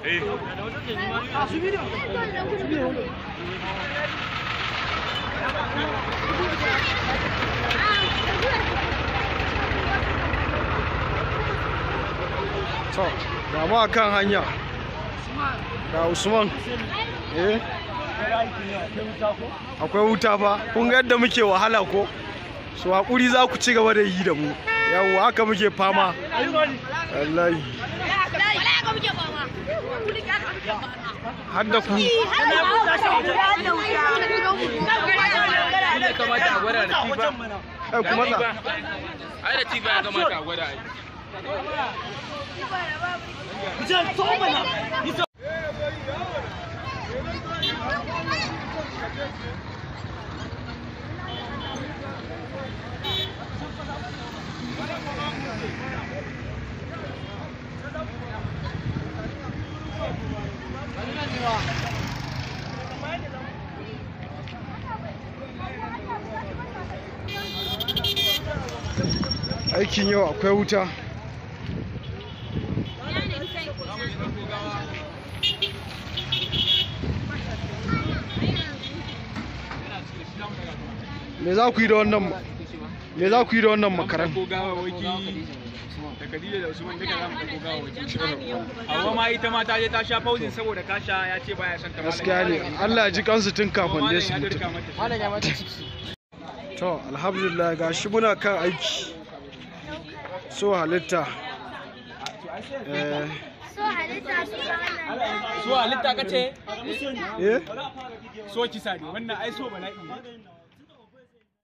To, ga mu akan hanya. Ga Usman. Akwai wuta fa. Kun ga yadda muke wahala ko? So hakuri za ku ci gaba da yi da mu. Yawwa haka muke fama. Wallahi. Har da ku. Kuma za. Ai da tiba ya kamata a gwada ai. Aikin yau akwai wuta. Me za ku yi da wannan makaran? Amma ma ita ma ta je ta sha fauzin saboda kasha ya ce baya son ta. Gaskiya ne, Allah ya ji kansu tun kafin dai su mutu. To, alhamdulillah gashi muna kan aiki. So halitta. So halitta kace? Eh? So kisa ne, wannan ai so bala'i ne.